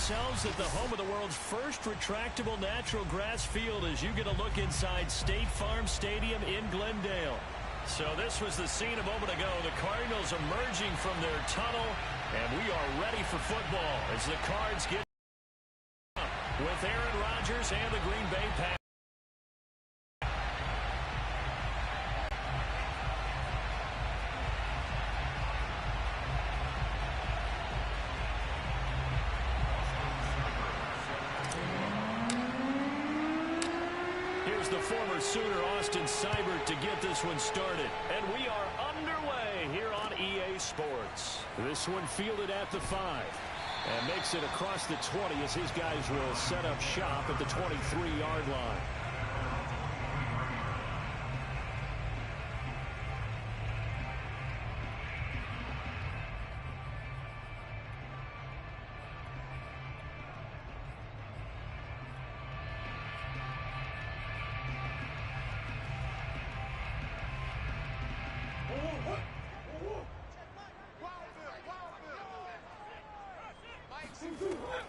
ourselves at the home of the world's first retractable natural grass field as you get a look inside State Farm Stadium in Glendale. So this was the scene a moment ago. The Cardinals emerging from their tunnel, and we are ready for football as the Cards get up with Aaron Rodgers and the Green Bay Packers. The former Sooner Austin Seibert to get this one started. And we are underway here on EA Sports. This one fielded at the 5 and makes it across the 20 as his guys will set up shop at the 23-yard line.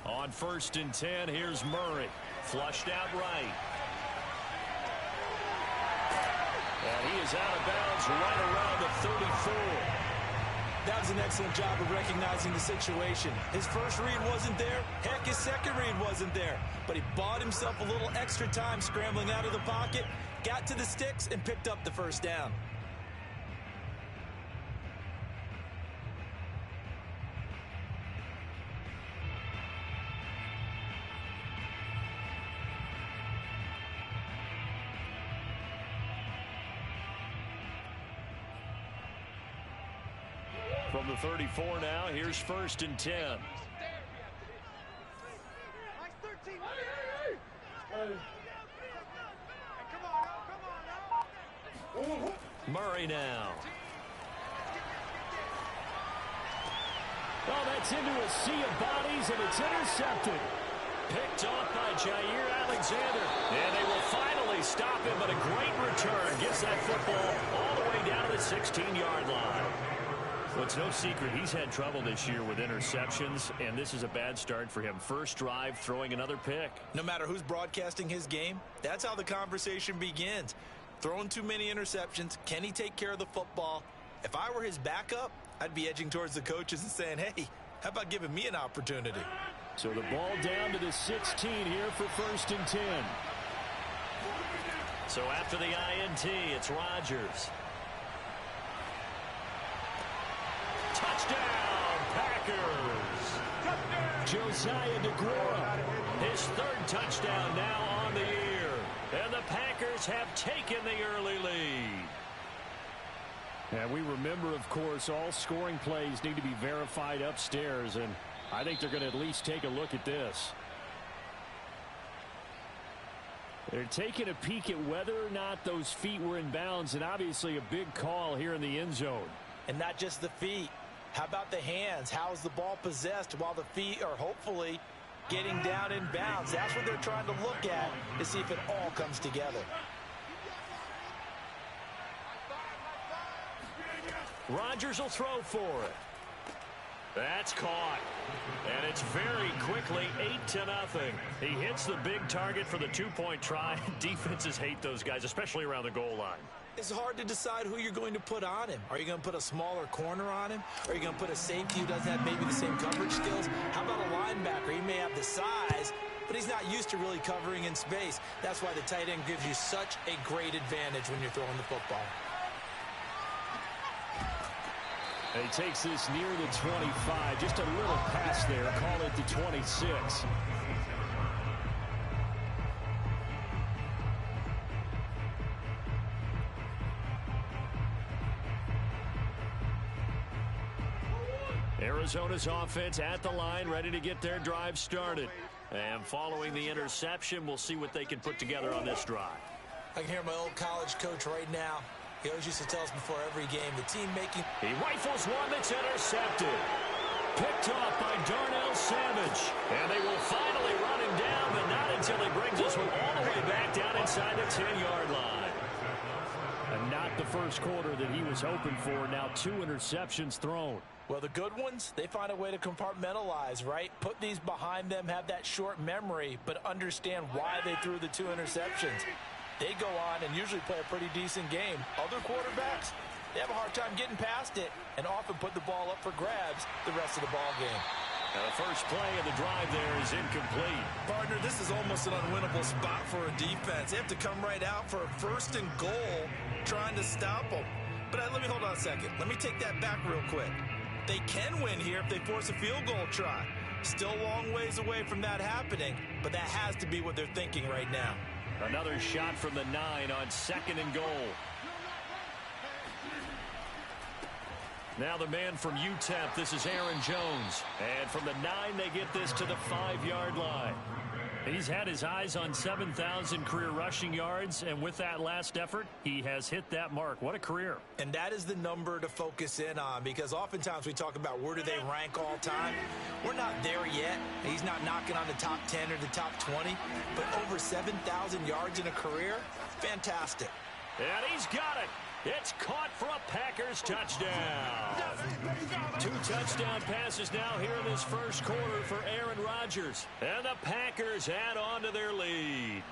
On 1st and 10, here's Murray. Flushed out right. And he is out of bounds right around the 34. That was an excellent job of recognizing the situation. His first read wasn't there. Heck, his second read wasn't there. But he bought himself a little extra time scrambling out of the pocket, got to the sticks, and picked up the first down. From the 34 now, here's 1st and 10. Murray now. Oh, that's into a sea of bodies, and it's intercepted. Picked off by Jair Alexander. And they will finally stop him, but a great return. Gets that football all the way down to the 16-yard line. Well, it's no secret he's had trouble this year with interceptions, and this is a bad start for him. First drive, throwing another pick. No matter who's broadcasting his game, that's how the conversation begins. Throwing too many interceptions, can he take care of the football? If I were his backup, I'd be edging towards the coaches and saying, hey, how about giving me an opportunity? So the ball down to the 16 here for 1st and 10. So after the INT, it's Rodgers. Touchdown, Packers! Josiah DeGuara, his 3rd touchdown now on the year. And the Packers have taken the early lead. And we remember, of course, all scoring plays need to be verified upstairs, and I think they're going to at least take a look at this. They're taking a peek at whether or not those feet were in bounds, and obviously a big call here in the end zone. And not just the feet. How about the hands? How is the ball possessed while the feet are hopefully getting down in bounds? That's what they're trying to look at to see if it all comes together. Rodgers will throw for it. That's caught. And it's very quickly 8-0. He hits the big target for the 2-point try. Defenses hate those guys, especially around the goal line. It's hard to decide who you're going to put on him. Are you going to put a smaller corner on him? Are you going to put a safety who doesn't have maybe the same coverage skills? How about a linebacker? He may have the size, but he's not used to really covering in space. That's why the tight end gives you such a great advantage when you're throwing the football. He takes this near the 25. Just a little pass there. Call it the 26. Arizona's offense at the line, ready to get their drive started. And following the interception, we'll see what they can put together on this drive. I can hear my old college coach right now. He always used to tell us before every game, the team making... He rifles one that's intercepted. Picked off by Darnell Savage. And they will finally run him down, but not until he brings this one all the way back down inside the 10-yard line. A Not the first quarter that he was hoping for. Now 2 interceptions thrown. Well, the good ones, they find a way to compartmentalize, right? Put these behind them, have that short memory, but understand why they threw the 2 interceptions. They go on and usually play a pretty decent game. Other quarterbacks, they have a hard time getting past it and often put the ball up for grabs the rest of the ball game. Now the first play of the drive there is incomplete. Partner, this is almost an unwinnable spot for a defense. They have to come right out for a 1st and goal trying to stop them. But let me hold on a second. Let me take that back real quick. They can win here if they force a field goal try. Still a long ways away from that happening, but that has to be what they're thinking right now. Another shot from the 9 on 2nd and goal. Now the man from UTEP, this is Aaron Jones. And from the 9, they get this to the 5-yard line. He's had his eyes on 7,000 career rushing yards, and with that last effort, he has hit that mark. What a career. And that is the number to focus in on, because oftentimes we talk about where do they rank all time. We're not there yet. He's not knocking on the top 10 or the top 20, but over 7,000 yards in a career, fantastic. And he's got it. It's caught for a Packers touchdown. 2 touchdown passes now here in this first quarter for Aaron Rodgers. And the Packers add on to their lead.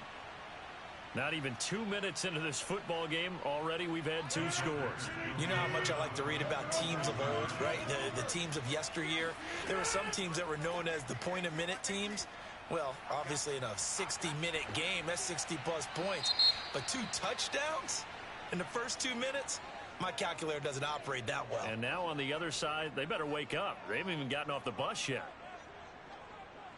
Not even 2 minutes into this football game, already we've had 2 scores. You know how much I like to read about teams of old, right? The teams of yesteryear. There were some teams that were known as the point-a-minute teams. Well, obviously in a 60-minute game, that's 60-plus points. But 2 touchdowns in the first 2 minutes? My calculator doesn't operate that well. And now on the other side, they better wake up. They haven't even gotten off the bus yet.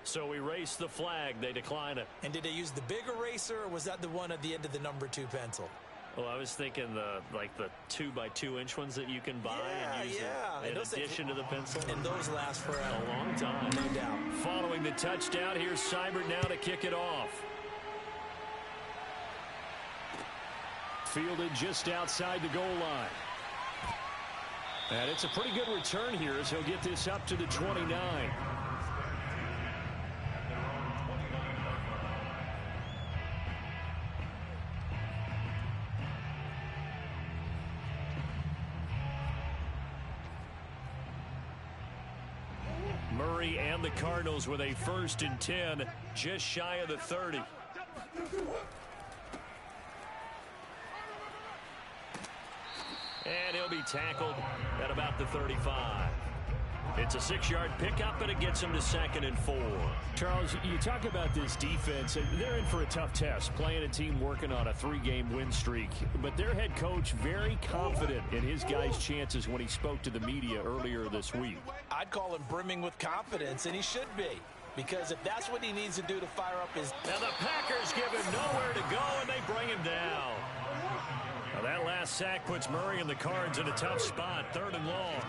So erase the flag. They decline it. And did they use the big eraser, or was that the one at the end of the number 2 pencil? Well, I was thinking the 2x2-inch ones that you can buy and use in addition to the pencil. And those last forever. A long time. No doubt. Following the touchdown, here's Seibert now to kick it off. Fielded just outside the goal line. And it's a pretty good return here as he'll get this up to the 29. Murray and the Cardinals with a 1st and 10, just shy of the 30. And he'll be tackled at about the 35. It's a 6-yard pickup, and it gets him to 2nd and 4. Charles, you talk about this defense. They're in for a tough test, playing a team working on a 3-game win streak. But their head coach very confident in his guys' chances when he spoke to the media earlier this week. I'd call him brimming with confidence, and he should be. Because if that's what he needs to do to fire up his... And the Packers give him nowhere to go, and they bring him down. Now that last sack puts Murray and the Cards in a tough spot, 3rd and long.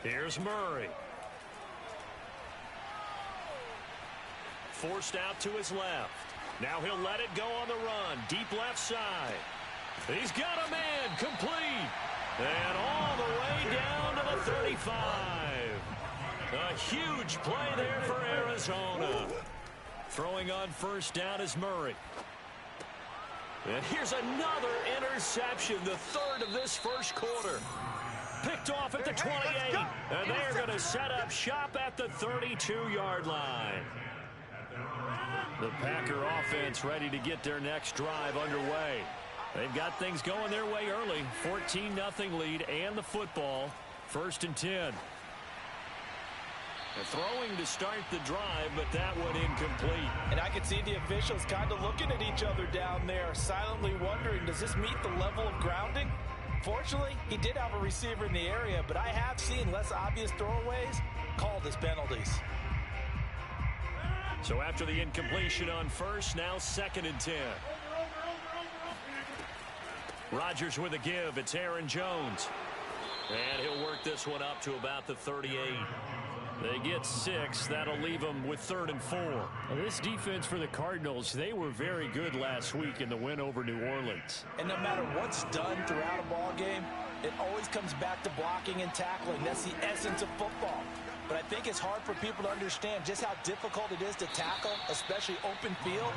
Here's Murray. Forced out to his left. Now he'll let it go on the run. Deep left side. He's got a man complete. And all the way down to the 35. A huge play there for Arizona. Throwing on 1st down is Murray. And here's another interception, the 3rd of this first quarter. Picked off at the 28. And they're going to set up shop at the 32-yard line. The Packer offense ready to get their next drive underway. They've got things going their way early. 14-0 lead and the football. 1st and 10. They're throwing to start the drive, but that one incomplete. And I can see the officials kind of looking at each other down there, silently wondering, does this meet the level of grounding? Fortunately, he did have a receiver in the area, but I have seen less obvious throwaways called as penalties. So after the incompletion on 1st, now 2nd and 10. Rodgers with a give. It's Aaron Jones. And he'll work this one up to about the 38. They get 6. That'll leave them with 3rd and 4. Now this defense for the Cardinals, they were very good last week in the win over New Orleans. And no matter what's done throughout a ball game, it always comes back to blocking and tackling. That's the essence of football. But I think it's hard for people to understand just how difficult it is to tackle, especially open field.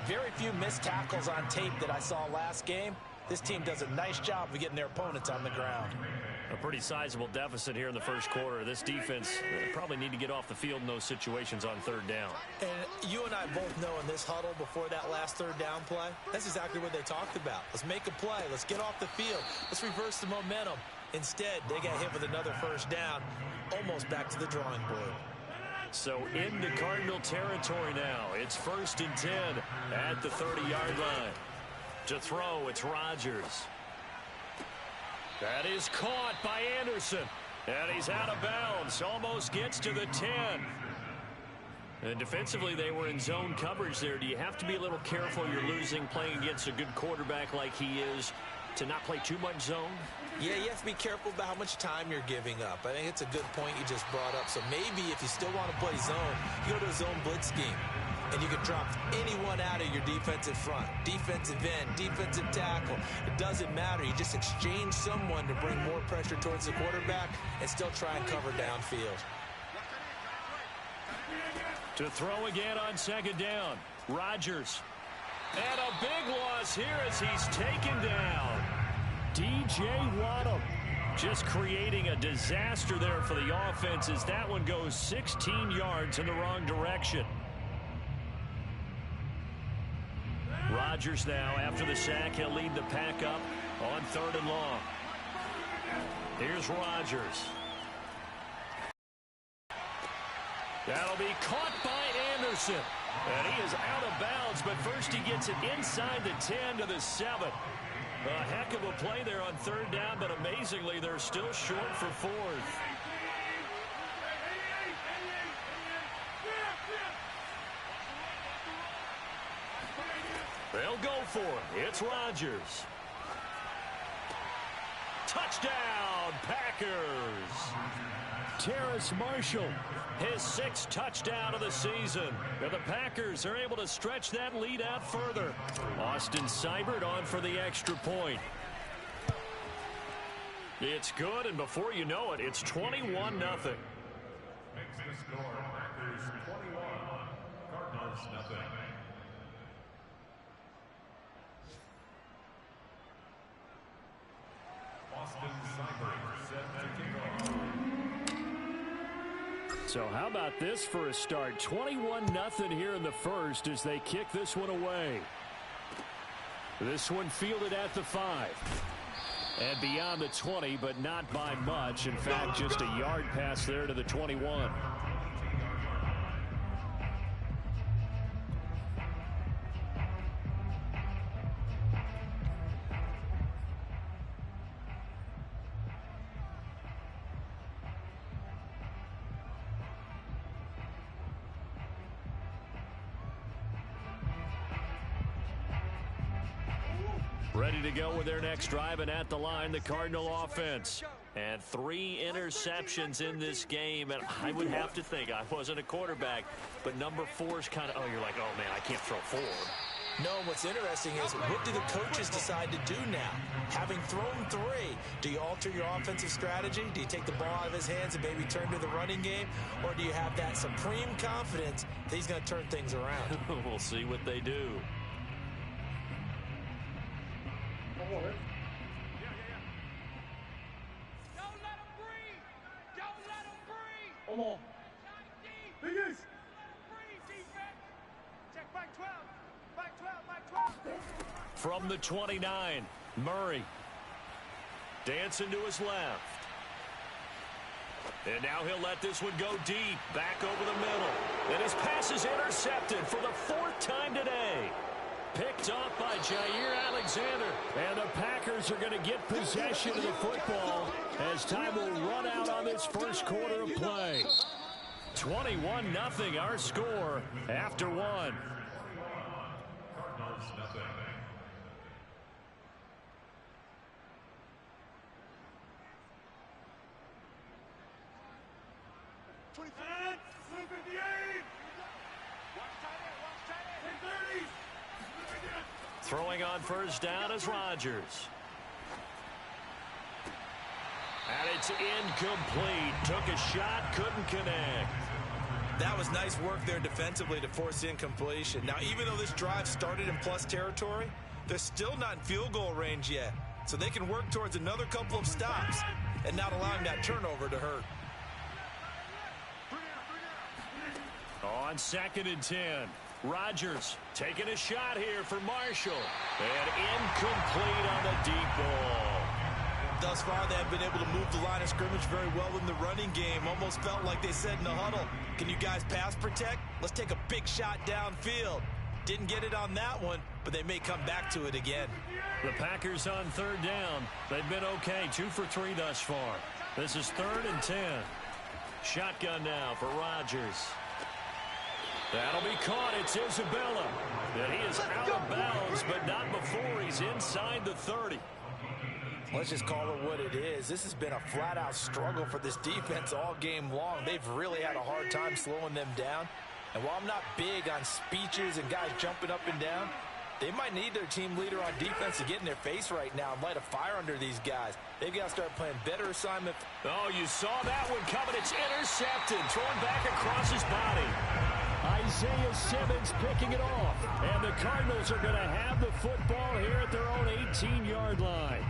very few missed tackles on tape that I saw last game. This team does a nice job of getting their opponents on the ground. A pretty sizable deficit here in the first quarter. This defense probably need to get off the field in those situations on third down. And you and I both know in this huddle before that last third down play, that's exactly what they talked about. Let's make a play. Let's get off the field. Let's reverse the momentum. Instead, they got hit with another first down, almost back to the drawing board. So into Cardinal territory now. It's 1st and 10 at the 30-yard line. To throw, it's Rodgers. That is caught by Anderson. And he's out of bounds. Almost gets to the 10. And defensively, they were in zone coverage there. Do you have to be a little careful? You're losing playing against a good quarterback like he is to not play too much zone? Yeah, you have to be careful about how much time you're giving up. I think it's a good point you just brought up. So maybe if you still want to play zone, you go to a zone blitz scheme. And you can drop anyone out of your defensive front. Defensive end, defensive tackle. It doesn't matter. You just exchange someone to bring more pressure towards the quarterback and still try and cover downfield. To throw again on 2nd down. Rodgers. And a big loss here as he's taken down. DJ Waddle just creating a disaster there for the offense as that one goes 16 yards in the wrong direction. Rodgers now, after the sack, he'll lead the pack up on 3rd and long. Here's Rodgers. That'll be caught by Anderson. And he is out of bounds, but first he gets it inside the 10 to the 7. A heck of a play there on 3rd down, but amazingly, they're still short for 4th. They'll go for it. It's Rodgers. Touchdown, Packers. Terrace Marshall, his 6th touchdown of the season. And the Packers are able to stretch that lead out further. Austin Seibert on for the extra point. It's good, and before you know it, it's 21-0. Makes the score Packers 21, Cardinals nothing. Austin Seibert set to kick off. So how about this for a start? 21-0 here in the first as they kick this one away. This one fielded at the 5. And beyond the 20, but not by much. In fact, just a yard pass there to the 21. Ready to go with their next drive, and at the line, the Cardinal offense. And 3 interceptions in this game, and I would have to think, I wasn't a quarterback, but number 4 is kind of, you're like, oh, man, I can't throw 4. No, what's interesting is what do the coaches decide to do now? Having thrown 3, do you alter your offensive strategy? Do you take the ball out of his hands and maybe turn to the running game? Or do you have that supreme confidence that he's going to turn things around? We'll see what they do. Don't let him breathe. Don't let him breathe. Come on. Biggest. Breathe, defense. Check back 12. Back 12. Back 12. From the 29, Murray. Dancing to his left. And now he'll let this one go deep. Back over the middle. And his pass is intercepted for the 4th time today. Picked off by Jair Alexander. And the Packers are going to get possession of the football as time will run out on this first quarter of play. 21-0 our score after 1. Cardinals nothing. Throwing on first down is Rodgers. And it's incomplete. Took a shot, couldn't connect. That was nice work there defensively to force the incompletion. Now, even though this drive started in plus territory, they're still not in field goal range yet. So they can work towards another couple of stops and not allowing that turnover to hurt. On 2nd and 10, Rodgers taking a shot here for Marshall. And incomplete on the deep ball. Thus far, they have been able to move the line of scrimmage very well in the running game. Almost felt like they said in the huddle, can you guys pass protect? Let's take a big shot downfield. Didn't get it on that one, but they may come back to it again. The Packers on 3rd down. They've been okay, 2 for 3 thus far. This is 3rd and 10. Shotgun now for Rodgers. That'll be caught. It's Isabella. And he is out of bounds, but not before he's inside the 30. Let's just call it what it is. This has been a flat-out struggle for this defense all game long. They've really had a hard time slowing them down. And while I'm not big on speeches and guys jumping up and down, they might need their team leader on defense to get in their face right now and light a fire under these guys. They've got to start playing better assignment. Oh, you saw that one coming. It's intercepted. Thrown back across his body. Isaiah Simmons picking it off. And the Cardinals are going to have the football here at their own 18-yard line.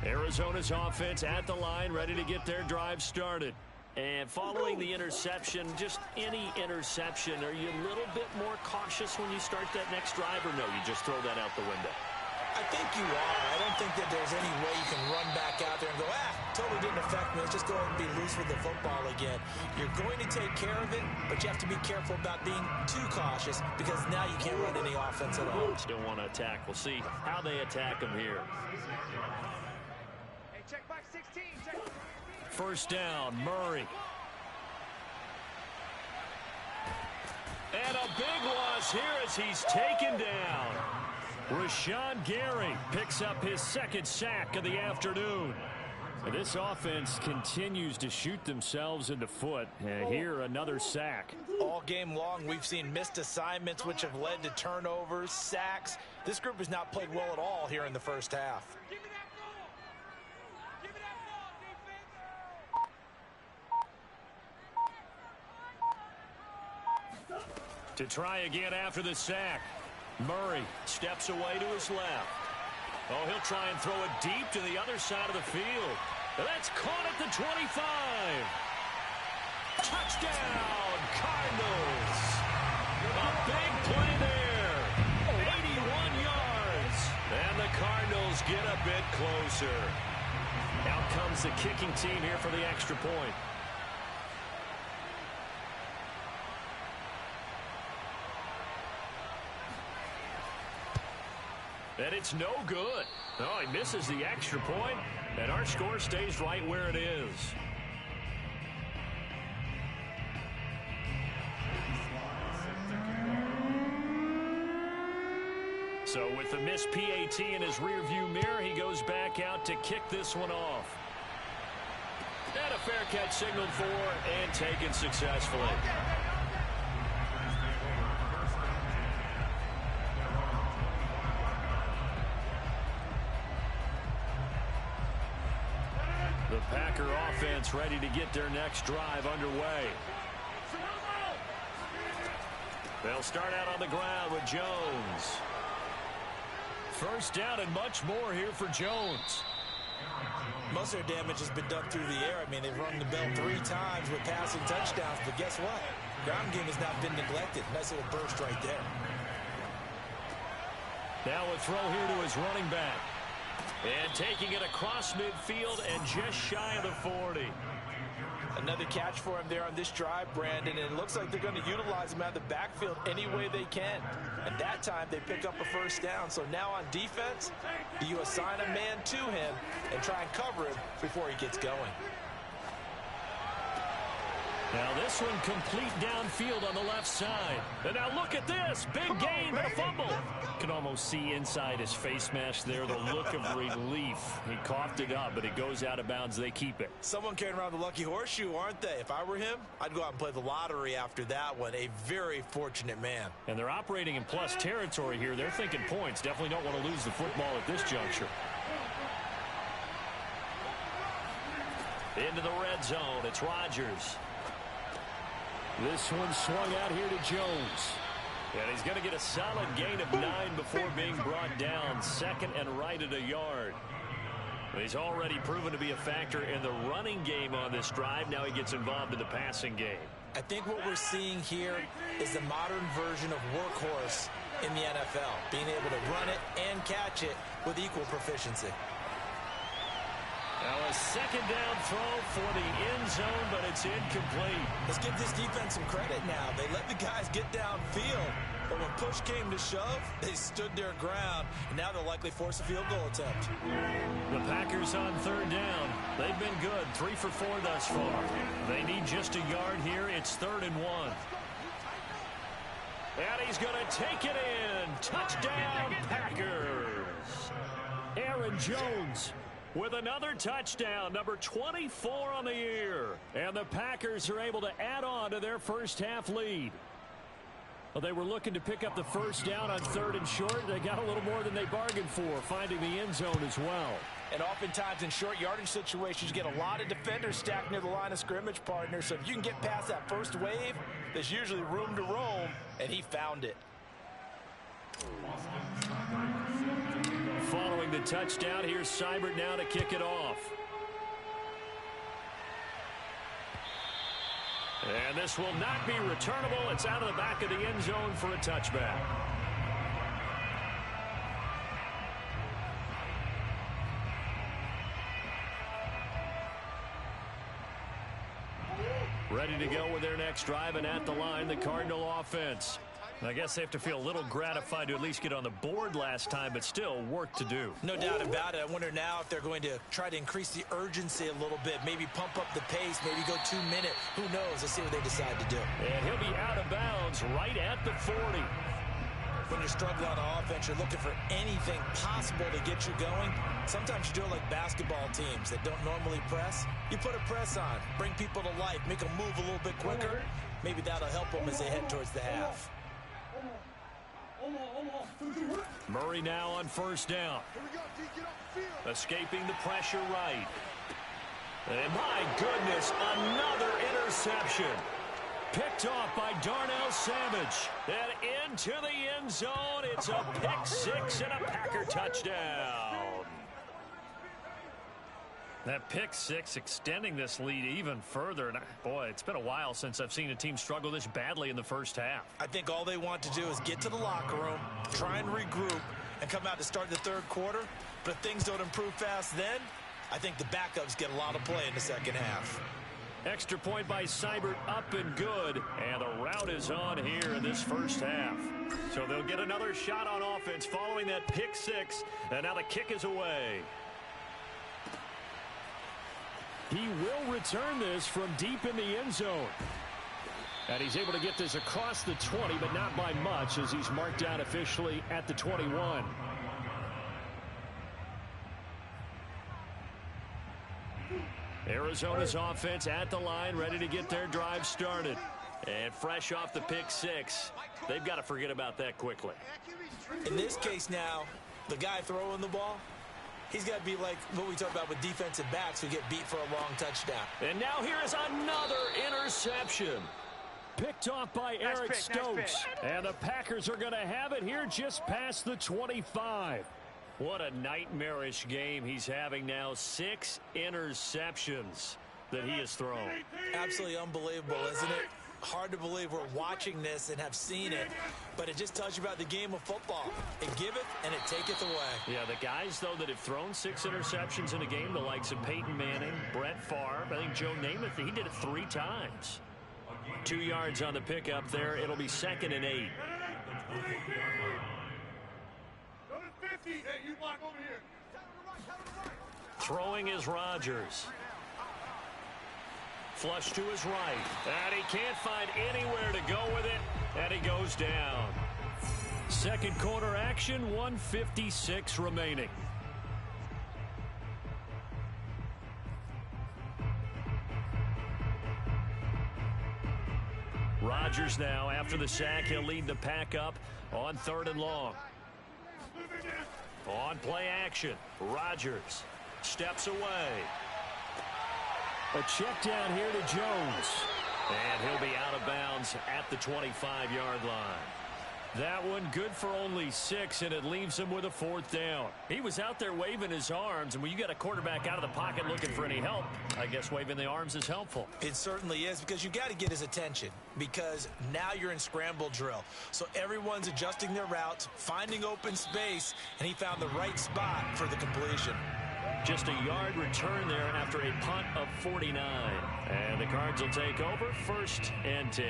Arizona's offense at the line, ready to get their drive started. And following the interception, just any interception, are you a little bit more cautious when you start that next drive, or no, you just throw that out the window? I think you are. I don't think that there's any way you can run back out there and go, totally didn't affect me. Let's just go ahead and be loose with the football again. You're going to take care of it, but you have to be careful about being too cautious because now you can't run any offense at all. Still want to attack. We'll see how they attack them here. Hey, check back 16. Check. 1st down, Murray. And a big loss here as he's taken down. Rashawn Gary picks up his 2nd sack of the afternoon. And this offense continues to shoot themselves in the foot. And here, another sack. All game long, we've seen missed assignments, which have led to turnovers, sacks. This group has not played well at all here in the first half. Give me that ball. Give me that ball, defense. To try again after the sack. Murray steps away to his left. Oh, he'll try and throw it deep to the other side of the field. That's caught at the 25. Touchdown, Cardinals. A big play there. 81 yards. And the Cardinals get a bit closer. Out comes the kicking team here for the extra point. And it's no good. Oh, he misses the extra point, and our score stays right where it is. So with the missed PAT in his rearview mirror, he goes back out to kick this one off. And a fair catch signaled for and taken successfully. The Packer offense ready to get their next drive underway. They'll start out on the ground with Jones. 1st down and much more here for Jones. Most of their damage has been done through the air. I mean, they've rung the bell 3 times with passing touchdowns, but guess what? Ground game has not been neglected. Nice little burst right there. Now a throw here to his running back. And taking it across midfield and just shy of the 40. Another catch for him there on this drive, Brandon, and it looks like they're going to utilize him out of the backfield any way they can. And that time, they pick up a 1st down. So now on defense, do you assign a man to him and try and cover him before he gets going? Now this one complete downfield on the left side. And now look at this. Big gain, but a fumble. Can almost see inside his face mask there the look of relief. He coughed it up, but it goes out of bounds. They keep it. Someone carrying around the lucky horseshoe, aren't they? If I were him, I'd go out and play the lottery after that one. A very fortunate man. And they're operating in plus territory here. They're thinking points. Definitely don't want to lose the football at this juncture. Into the red zone, it's Rodgers. This one swung out here to Jones. And he's going to get a solid gain of 9 before being brought down. Second and right at a yard. He's already proven to be a factor in the running game on this drive. Now he gets involved in the passing game. I think what we're seeing here is the modern version of workhorse in the NFL, being able to run it and catch it with equal proficiency. Now a second down throw for the end zone, but it's incomplete. Let's give this defense some credit now. They let the guys get downfield, but when push came to shove, they stood their ground, and now they'll likely force a field goal attempt. The Packers on third down. They've been good, 3 for 4 thus far. They need just a yard here. It's 3rd and 1. And he's going to take it in. Touchdown, Packers. Aaron Jones with another touchdown, number 24 on the year. And the Packers are able to add on to their first half lead. Well, they were looking to pick up the first down on 3rd and short. They got a little more than they bargained for, finding the end zone as well. And oftentimes in short yardage situations, you get a lot of defenders stacked near the line of scrimmage, partner. So if you can get past that first wave, there's usually room to roam, and he found it. Following the touchdown, here's Seibert now to kick it off. And this will not be returnable. It's out of the back of the end zone for a touchback. Ready to go with their next drive, and at the line, the Cardinal offense. I guess they have to feel a little gratified to at least get on the board last time, but still work to do. No doubt about it. I wonder now if they're going to try to increase the urgency a little bit, maybe pump up the pace, maybe go 2-minute. Who knows? Let's see what they decide to do. And he'll be out of bounds right at the 40. When you're struggling on offense, you're looking for anything possible to get you going. Sometimes you do it like basketball teams that don't normally press. You put a press on, bring people to life, make them move a little bit quicker. Maybe that'll help them as they head towards the half. Murray now on first down. Escaping the pressure right. And my goodness, another interception. Picked off by Darnell Savage. And into the end zone. It's a pick six and a Packer touchdown. That pick six extending this lead even further. And boy, it's been a while since I've seen a team struggle this badly in the first half. I think all they want to do is get to the locker room, try and regroup, and come out to start the third quarter. But if things don't improve fast then, I think the backups get a lot of play in the second half. Extra point by Seibert, up and good. And the route is on here in this first half. So they'll get another shot on offense following that pick six. And now the kick is away. He will return this from deep in the end zone. And he's able to get this across the 20, but not by much, as he's marked down officially at the 21. Arizona's offense at the line, ready to get their drive started. And fresh off the pick six, they've got to forget about that quickly. In this case now, the guy throwing the ball, he's got to be like what we talk about with defensive backs who get beat for a long touchdown. And now here is another interception. Picked off by Eric Stokes. And the Packers are going to have it here just past the 25. What a nightmarish game he's having now. 6 interceptions that he has thrown. Absolutely unbelievable, isn't it? Hard to believe we're watching this and have seen it, but it just tells you about the game of football. It giveth and it taketh away. Yeah, the guys, though, that have thrown 6 interceptions in a game, the likes of Peyton Manning, Brett Favre, I think Joe Namath, he did it 3 times. 2 yards on the pickup there. It'll be 2nd and 8. Throwing is Rodgers. Flush to his right. And he can't find anywhere to go with it. And he goes down. Second quarter action, 1:56 remaining. Rodgers now, after the sack, he'll lead the pack up on 3rd and long. On play action, Rodgers steps away. A check down here to Jones. And he'll be out of bounds at the 25-yard line. That one good for only 6, and it leaves him with a 4th down. He was out there waving his arms, and when you got a quarterback out of the pocket looking for any help, I guess waving the arms is helpful. It certainly is, because you got to get his attention, because now you're in scramble drill. So everyone's adjusting their routes, finding open space, and he found the right spot for the completion. Just a yard return there after a punt of 49. And the Cards will take over 1st and 10.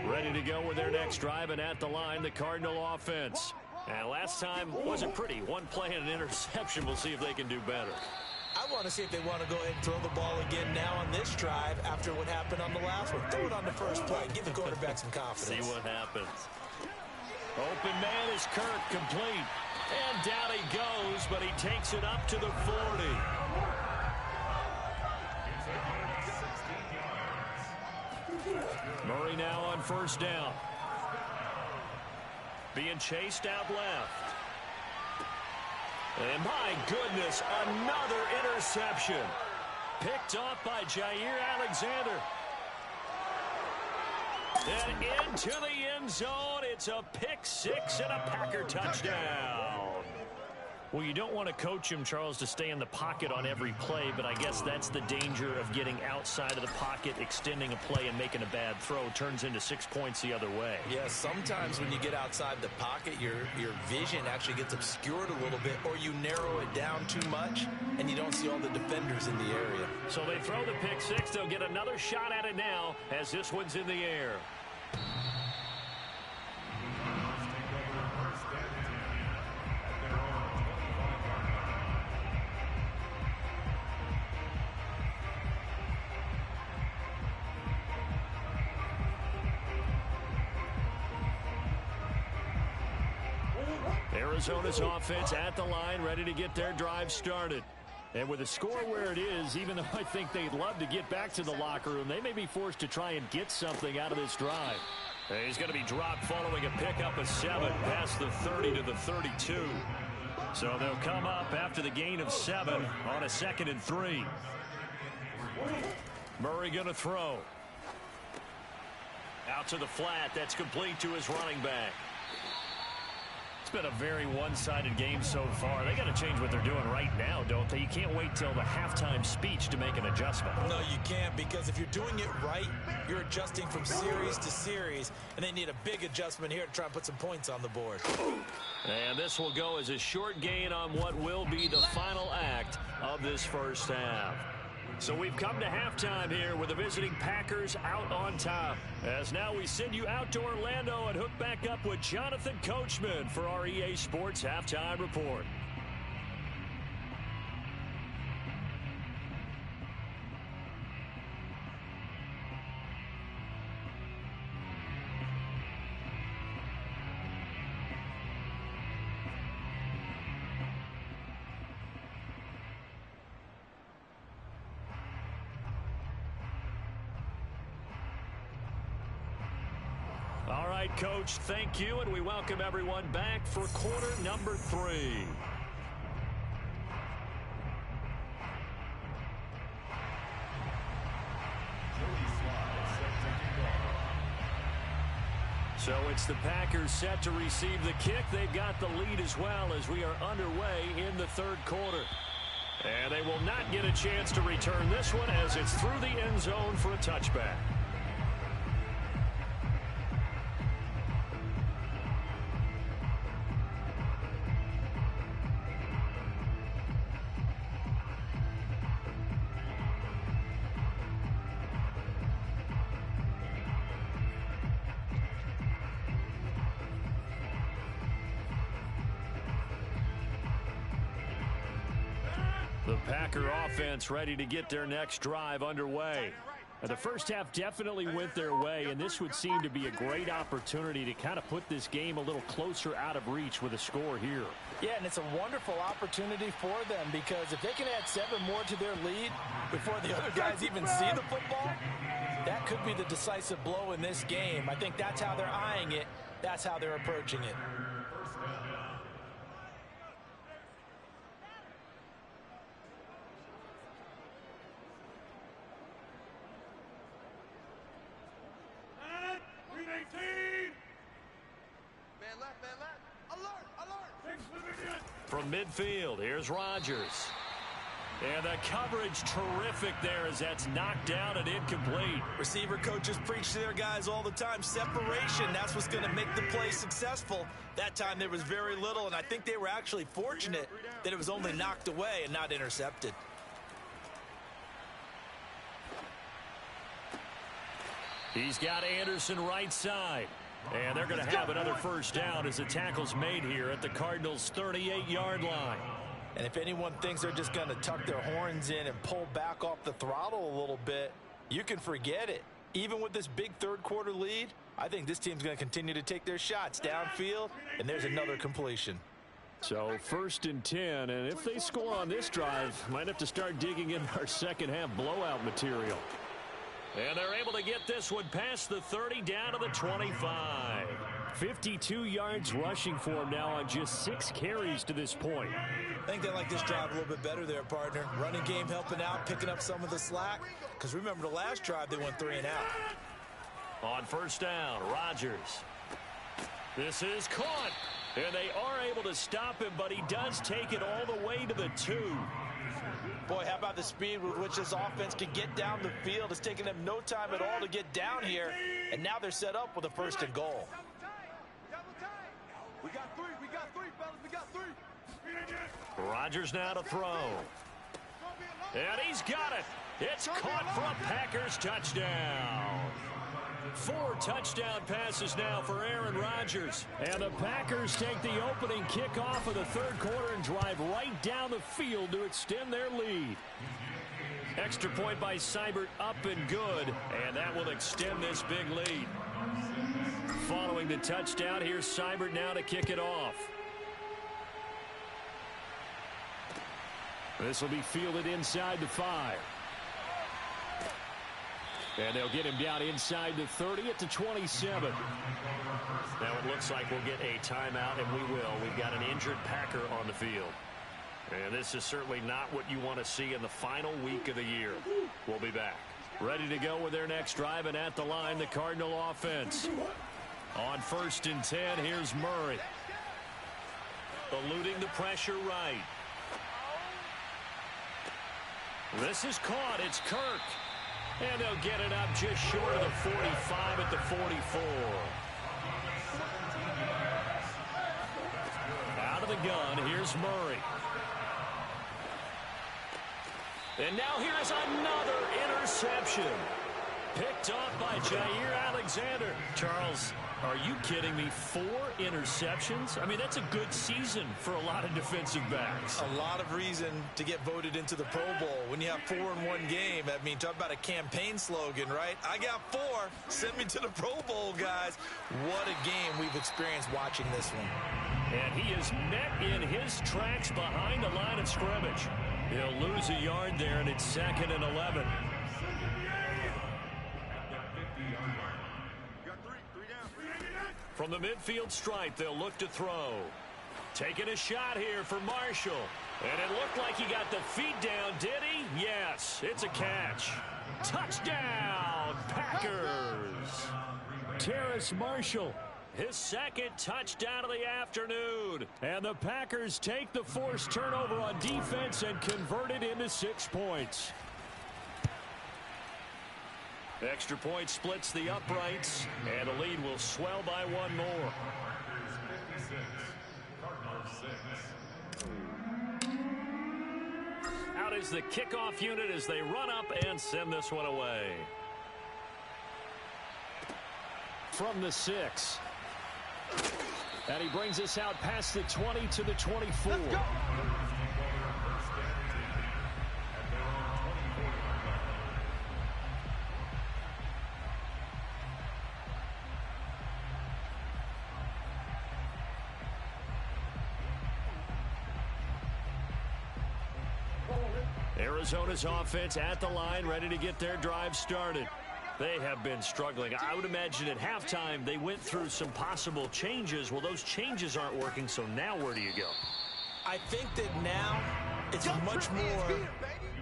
Ready to go with their next drive, and at the line, the Cardinal offense. And last time wasn't pretty. One play and an interception. We'll see if they can do better. I want to see if they want to go ahead and throw the ball again now on this drive after what happened on the last one. Throw it on the first play. Give the quarterback some confidence. See what happens. Open man is Kirk, complete. And down he goes, but he takes it up to the 40. Murray now on 1st down. Being chased out left. And my goodness, another interception. Picked off by Jair Alexander. And into the end zone. It's a pick 6 and a Packer touchdown. Well, you don't want to coach him, Charles, to stay in the pocket on every play, but I guess that's the danger of getting outside of the pocket, extending a play, and making a bad throw. Turns into 6 points the other way. Yeah, sometimes when you get outside the pocket, your vision actually gets obscured a little bit, or you narrow it down too much, and you don't see all the defenders in the area. So they throw the pick 6. They'll get another shot at it now as this one's in the air. Arizona's offense at the line, ready to get their drive started. And with the score where it is, even though I think they'd love to get back to the locker room, they may be forced to try and get something out of this drive. And he's going to be dropped following a pickup of 7 past the 30 to the 32. So they'll come up after the gain of 7 on a 2nd and 3. Murray going to throw. Out to the flat. That's complete to his running back. It's been a very one-sided game so far. They got to change what they're doing right now, don't they? You can't wait till the halftime speech to make an adjustment. No, you can't, because if you're doing it right, you're adjusting from series to series, and they need a big adjustment here to try and put some points on the board. And this will go as a short gain on what will be the final act of this first half. So we've come to halftime here with the visiting Packers out on top. As now we send you out to Orlando and hook back up with Jonathan Coachman for our EA Sports Halftime Report. All right, Coach, thank you, and we welcome everyone back for quarter number 3. So it's the Packers set to receive the kick. They've got the lead as well as we are underway in the 3rd quarter. And they will not get a chance to return this one as it's through the end zone for a touchback. The Packer offense ready to get their next drive underway. The first half definitely went their way, and this would seem to be a great opportunity to kind of put this game a little closer out of reach with a score here. Yeah, and it's a wonderful opportunity for them, because if they can add 7 more to their lead before the other guys even see the football, that could be the decisive blow in this game. I think that's how they're eyeing it. That's how they're approaching it. From midfield, here's Rodgers. And the coverage terrific there as that's knocked down and incomplete. Receiver coaches preach to their guys all the time. Separation, that's what's going to make the play successful. That time there was very little, and I think they were actually fortunate that it was only knocked away and not intercepted. He's got Anderson right side. And they're going to have another first down as the tackle's made here at the Cardinals' 38-yard line. And if anyone thinks they're just going to tuck their horns in and pull back off the throttle a little bit, you can forget it. Even with this big third-quarter lead, I think this team's going to continue to take their shots downfield, and there's another completion. So 1st and 10, and if they score on this drive, might have to start digging in our second-half blowout material. And they're able to get this one past the 30 down to the 25. 52 yards rushing for him now on just 6 carries to this point. I think they like this drive a little bit better there, partner. Running game helping out, picking up some of the slack. Because remember the last drive, they went 3 and out. On first down, Rodgers. This is caught. And they are able to stop him, but he does take it all the way to the 2. Boy, how about the speed with which this offense can get down the field? It's taken them no time at all to get down here. And now they're set up with a 1st and goal. We got 3, fellas, we got 3. Rodgers now to throw. And he's got it. It's caught for a Packers touchdown. 4 touchdown passes now for Aaron Rodgers. And the Packers take the opening kickoff of the third quarter and drive right down the field to extend their lead. Extra point by Seibert up and good. And that will extend this big lead. Following the touchdown, here's Seibert now to kick it off. This will be fielded inside the 5. And they'll get him down inside the 30 at the 27. Now it looks like we'll get a timeout, and we will. We've got an injured Packer on the field. And this is certainly not what you want to see in the final week of the year. We'll be back. Ready to go with their next drive, and at the line, the Cardinal offense. On 1st and 10, here's Murray. Eluding the pressure right. This is caught. It's Kirk. And they'll get it up just short of the 45 at the 44. Out of the gun, here's Murray. And now here's another interception. Picked off by Jair Alexander. Charles, are you kidding me? 4 interceptions? I mean, that's a good season for a lot of defensive backs. A lot of reason to get voted into the Pro Bowl. When you have 4 in one game, I mean, talk about a campaign slogan, right? I got 4. Send me to the Pro Bowl, guys. What a game we've experienced watching this one. And he is met in his tracks behind the line of scrimmage. He'll lose a yard there, and it's 2nd and 11. From the midfield stripe, they'll look to throw. Taking a shot here for Marshall. And it looked like he got the feet down, did he? Yes, it's a catch. Touchdown, Packers. Terrace Marshall, his 2nd touchdown of the afternoon. And the Packers take the forced turnover on defense and convert it into 6 points. Extra point splits the uprights, and the lead will swell by 1 more. Out is the kickoff unit as they run up and send this one away. From the 6. And he brings us out past the 20 to the 24. Let's go. Arizona's offense at the line, ready to get their drive started. They have been struggling. I would imagine at halftime they went through some possible changes. Well, those changes aren't working, so now where do you go? I think that now it's much more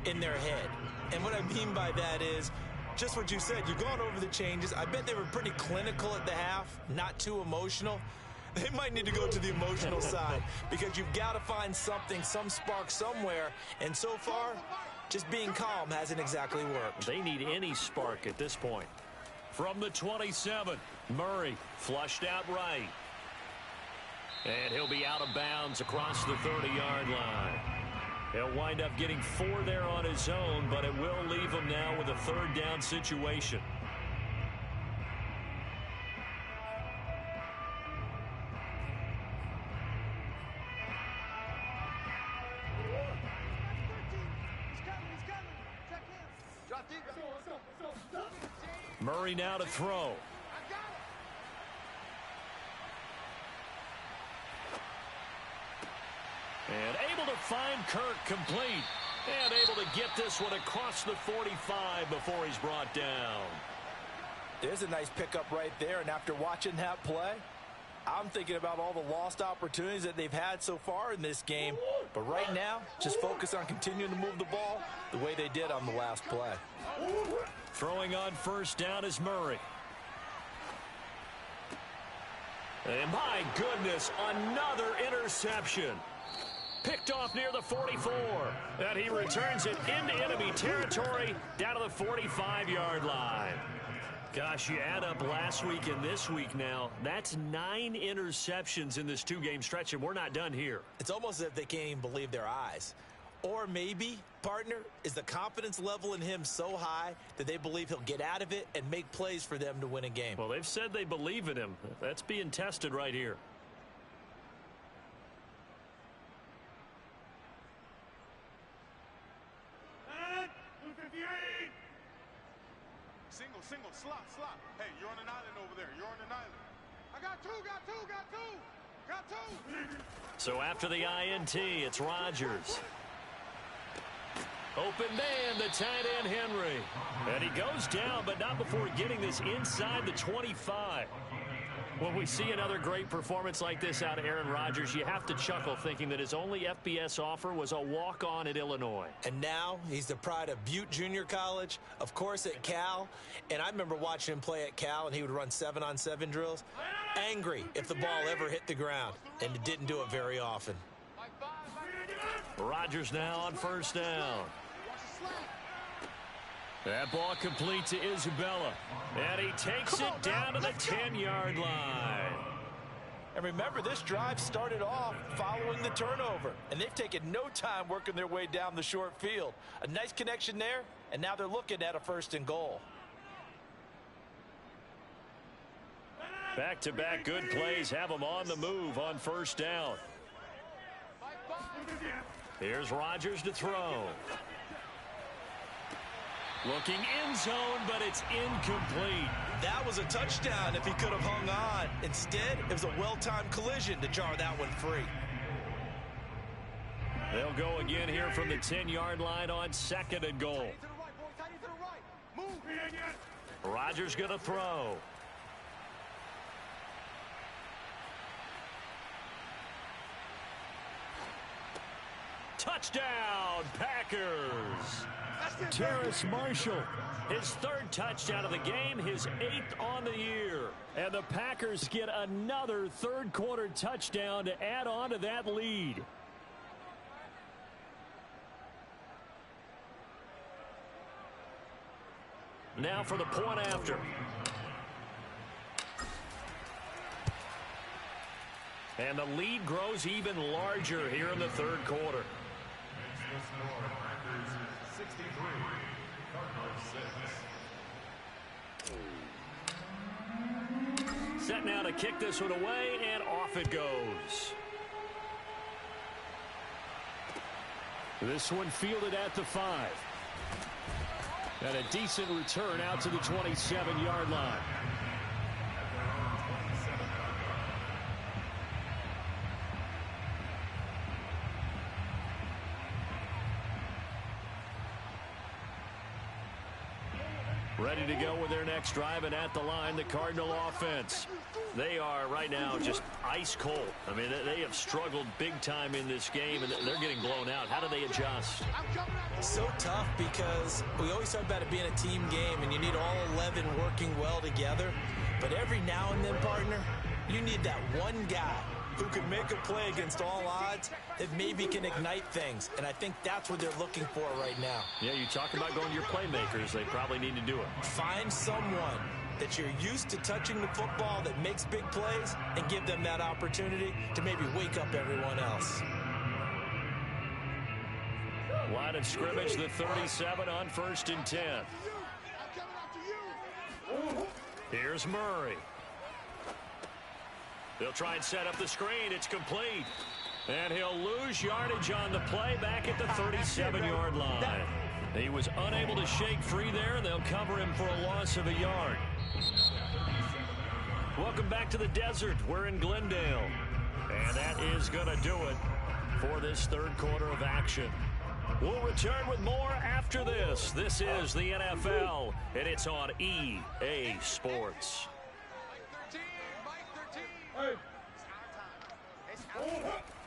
in their head. And what I mean by that is just what you said. You've gone over the changes. I bet they were pretty clinical at the half, not too emotional. They might need to go to the emotional side because you've got to find something, some spark somewhere. And so far, just being calm hasn't exactly worked. They need any spark at this point. From the 27, Murray flushed out right. And he'll be out of bounds across the 30-yard line. He'll wind up getting 4 there on his own, but it will leave him now with a 3rd down situation. Murray now to throw. And able to find Kirk complete. And able to get this one across the 45 before he's brought down. There's a nice pickup right there. And after watching that play, I'm thinking about all the lost opportunities that they've had so far in this game. But right now, just focus on continuing to move the ball the way they did on the last play. Throwing on 1st down is Murray. And my goodness, another interception. Picked off near the 44. And he returns it into enemy territory down to the 45-yard line. Gosh, you add up last week and this week now, that's 9 interceptions in this 2-game stretch, and we're not done here. It's almost as if they can't even believe their eyes. Or maybe, partner, is the confidence level in him so high that they believe he'll get out of it and make plays for them to win a game. Well, they've said they believe in him. That's being tested right here. Single, slot. Hey, you're on an island over there. You're on an island. I got two. So after the INT, it's Rodgers. Open man, the tight end, Henry. And he goes down, but not before getting this inside the 25. When we see another great performance like this out of Aaron Rodgers, you have to chuckle thinking that his only FBS offer was a walk-on at Illinois. And now he's the pride of Butte Junior College, of course at Cal. And I remember watching him play at Cal, and he would run 7-on-7 drills. Angry if the ball ever hit the ground, and it didn't do it very often. Rodgers now on 1st down. That ball complete to Isabella. And he takes it down to the 10-yard line. And remember, this drive started off following the turnover. And they've taken no time working their way down the short field. A nice connection there, and now they're looking at a 1st and goal. Back-to-back good plays have them on the move on 1st down. Here's Rodgers to throw. Looking end zone, but it's incomplete. That was a touchdown if he could have hung on. Instead, it was a well-timed collision to jar that one free. They'll go again here from the 10-yard line on 2nd and goal. Rodgers going to throw. Touchdown, Packers. Terrace Marshall, his 3rd touchdown of the game, his 8th on the year. And the Packers get another 3rd quarter touchdown to add on to that lead. Now for the point after. And the lead grows even larger here in the 3rd quarter. Set now to kick this one away, and off it goes. This one fielded at the 5. And a decent return out to the 27-yard line. Ready to go with their next drive, and at the line, the Cardinal offense. They are right now just ice cold. I mean, they have struggled big time in this game, and they're getting blown out. How do they adjust? So tough because we always talk about it being a team game, and you need all 11 working well together. But every now and then, partner, You need that one guy who can make a play against all odds that maybe can ignite things. And I think that's what they're looking for right now. Yeah, you talk about going to your playmakers. They probably need to do it. Find someone that you're used to touching the football that makes big plays and give them that opportunity to maybe wake up everyone else. Line of scrimmage, the 37 on 1st and 10. Here's Murray. They'll try and set up the screen. It's complete. And he'll lose yardage on the play back at the 37-yard line. He was unable to shake free there. They'll cover him for a loss of a yard. Welcome back to the desert. We're in Glendale. And that is going to do it for this third quarter of action. We'll return with more after this. This is the NFL, and it's on EA Sports.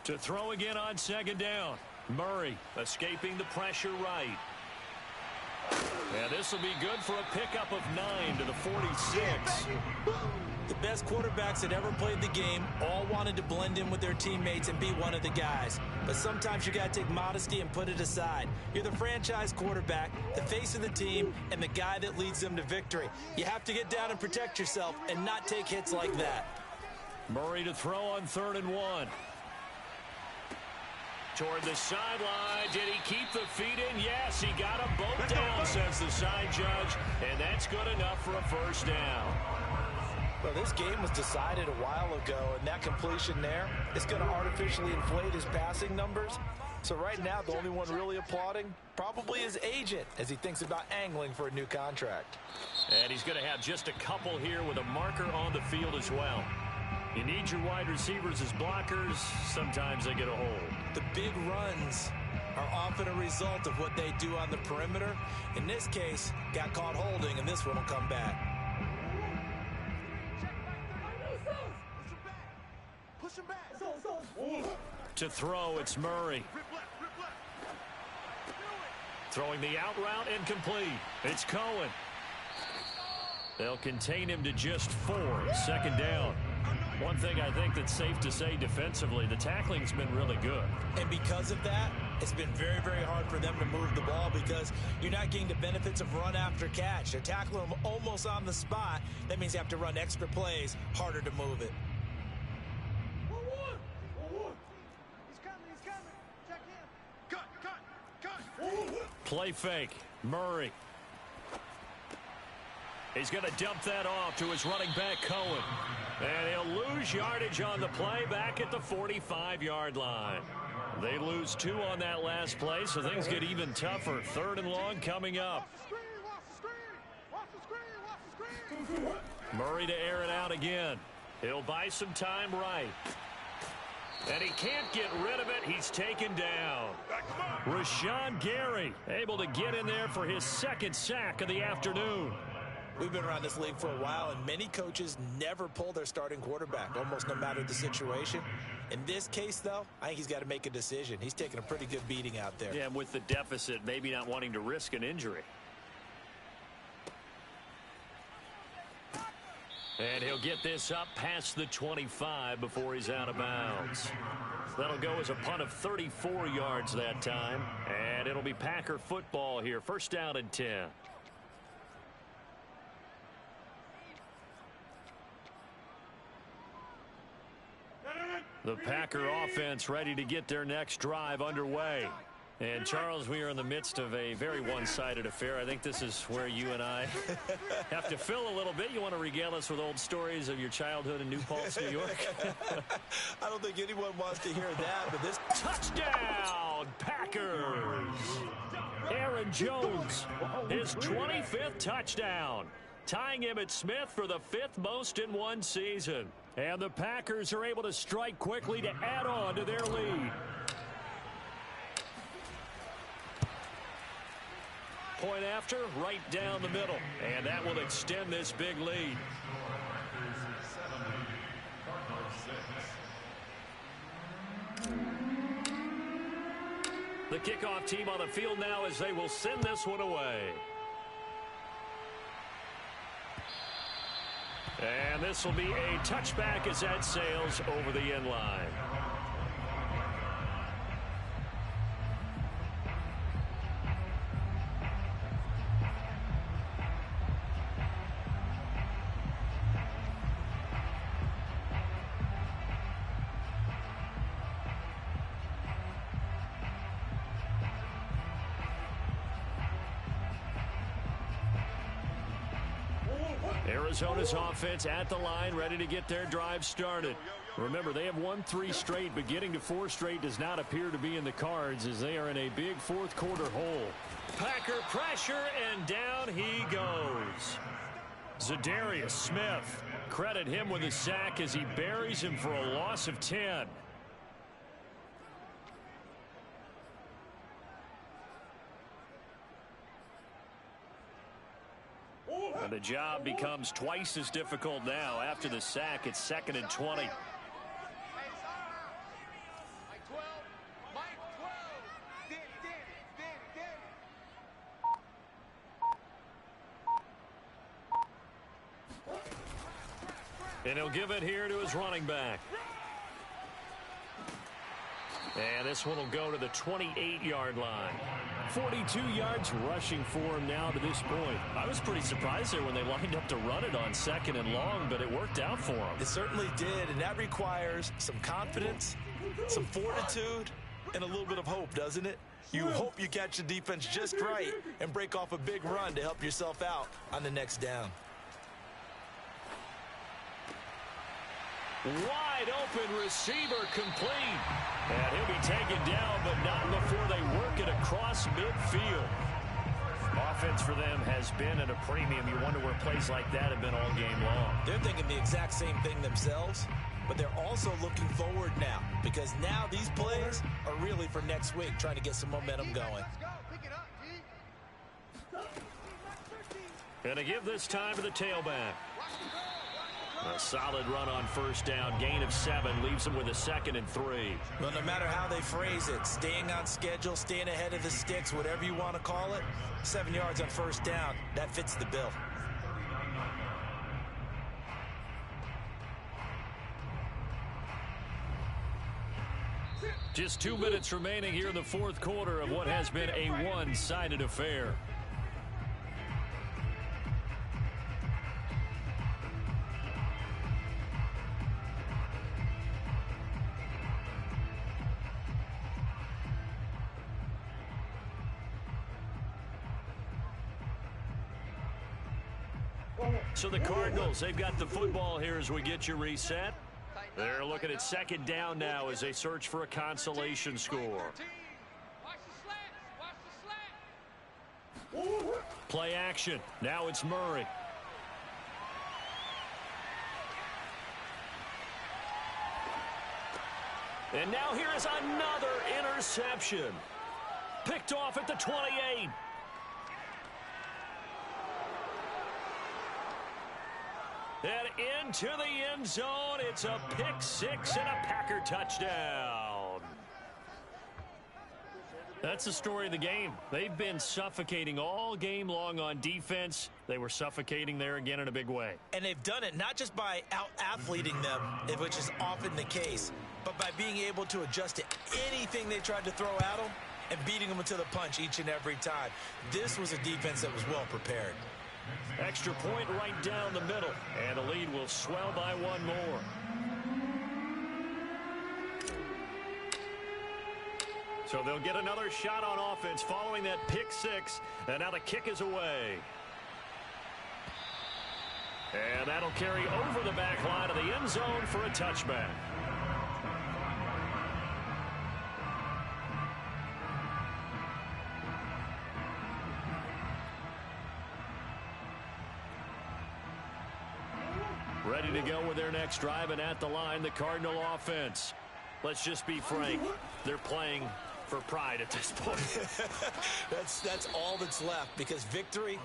To throw again on second down. Murray escaping the pressure right. And this will be good for a pickup of 9 to the 46. The best quarterbacks that ever played the game all wanted to blend in with their teammates and be one of the guys. But sometimes you got to take modesty and put it aside. You're the franchise quarterback, the face of the team, and the guy that leads them to victory. You have to get down and protect yourself and not take hits like that. Murray to throw on 3rd and 1. Toward the sideline. Did he keep the feet in? Yes, he got them both down, says the side judge. And that's good enough for a first down. Well, this game was decided a while ago, and that completion there is going to artificially inflate his passing numbers. So right now, the only one really applauding probably his agent as he thinks about angling for a new contract. And he's going to have just a couple here with a marker on the field as well. You need your wide receivers as blockers. Sometimes they get a hold. The big runs are often a result of what they do on the perimeter. In this case, got caught holding, and this one will come back. To throw, it's Murray. Throwing the out route, incomplete. It's Cohen. They'll contain him to just 4. Second down. One thing I think that's safe to say defensively, the tackling's been really good. And because of that, it's been very, very hard for them to move the ball because you're not getting the benefits of run after catch. They're tackling them almost on the spot. That means you have to run extra plays, harder to move it. Play fake. Murray. He's going to dump that off to his running back, Cohen. And he'll lose yardage on the play back at the 45-yard line. They lose 2 on that last play, so things get even tougher. 3rd and long coming up. Murray to air it out again. He'll buy some time right. And he can't get rid of it. He's taken down. Rashawn Gary able to get in there for his 2nd sack of the afternoon. We've been around this league for a while, and many coaches never pull their starting quarterback, almost no matter the situation. In this case, though, I think he's got to make a decision. He's taking a pretty good beating out there. Yeah, and with the deficit, maybe not wanting to risk an injury. And he'll get this up past the 25 before he's out of bounds. That'll go as a punt of 34 yards that time. And it'll be Packer football here. 1st down and 10. The Packer offense ready to get their next drive underway. And, Charles, we are in the midst of a very one-sided affair. I think this is where you and I have to fill a little bit. You want to regale us with old stories of your childhood in New Paltz, New York? I don't think anyone wants to hear that, but this... Touchdown, Packers! Aaron Jones, his 25th touchdown, tying Emmitt Smith for the 5th most in one season. And the Packers are able to strike quickly to add on to their lead. Point after, right down the middle. And that will extend this big lead. The kickoff team on the field now as they will send this one away. And this will be a touchback as that sails over the end line. Arizona's offense at the line, ready to get their drive started. Remember, they have won 3 straight, but getting to 4 straight does not appear to be in the cards as they are in a big fourth quarter hole. Packer pressure, and down he goes. Zadarius Smith, credit him with a sack as he buries him for a loss of 10. And the job becomes twice as difficult now. After the sack, it's 2nd and 20. And he'll give it here to his running back. And this one will go to the 28-yard line. 42 yards rushing for him now to this point. I was pretty surprised there when they lined up to run it on 2nd and long, but it worked out for him. It certainly did, and that requires some confidence, some fortitude, and a little bit of hope, doesn't it? You hope you catch the defense just right and break off a big run to help yourself out on the next down. Wide open receiver complete. And he'll be taken down, but not before they work it across midfield. Offense for them has been at a premium. You wonder where plays like that have been all game long. They're thinking the exact same thing themselves, but they're also looking forward now because now these plays are really for next week, trying to get some momentum going. Gonna give this time to the tailback. A solid run on first down. Gain of 7 leaves them with a 2nd and 3. Well, no matter how they phrase it, staying on schedule, staying ahead of the sticks, whatever you want to call it, 7 yards on first down, that fits the bill. Just 2 minutes remaining here in the fourth quarter of what has been a one-sided affair. So the Cardinals, they've got the football here as we get you reset. They're looking at 2nd down now as they search for a consolation score. Play action. Now it's Murray. And now here is another interception. Picked off at the 28. And into the end zone, it's a pick-6 and a Packer touchdown. That's the story of the game. They've been suffocating all game long on defense. They were suffocating there again in a big way. And they've done it not just by out-athleting them, which is often the case, but by being able to adjust to anything they tried to throw at them and beating them to the punch each and every time. This was a defense that was well prepared. Extra point right down the middle, and the lead will swell by 1 more. So they'll get another shot on offense following that pick-6, and now the kick is away. And that'll carry over the back line of the end zone for a touchback. Ready to go with their next drive, and at the line, the Cardinal offense. Let's just be frank. They're playing for pride at this point. That's all that's left, because victory,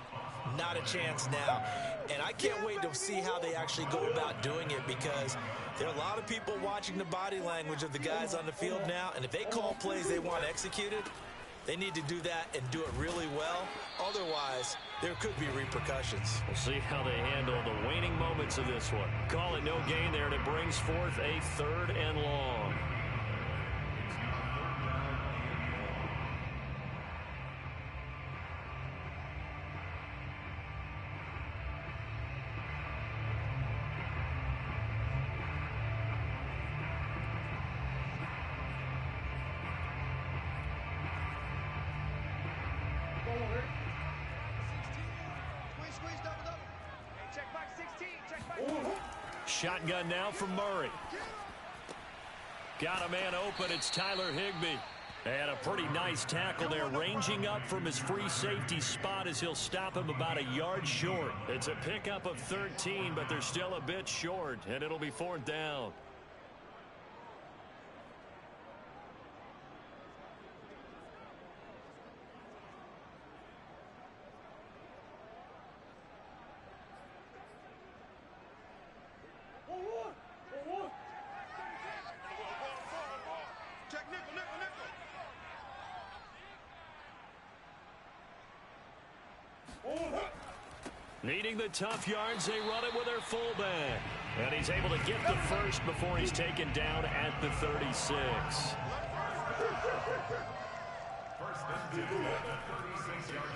not a chance now. And I can't wait to see how they actually go about doing it, because there are a lot of people watching the body language of the guys on the field now, and if they call plays they want executed, They need to do that and do it really well. Otherwise, there could be repercussions. We'll see how they handle the waning moments of this one. Call it no gain there, and it brings forth a 3rd and long. Shotgun now from Murray. Got a man open. It's Tyler Higbee. And a pretty nice tackle there, ranging up from his free safety spot as he'll stop him about a yard short. It's a pickup of 13, but they're still a bit short, and it'll be 4th down. Check nickel, nickel, nickel. Needing the tough yards, they run it with their fullback. And he's able to get the first before he's taken down at the 36.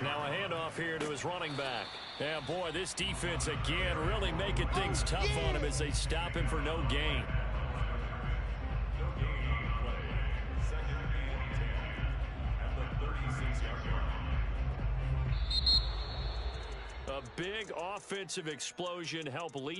Now a handoff here to his running back. Yeah, boy, this defense again really making things tough on him as they stop him for no gain. A big offensive explosion helped lead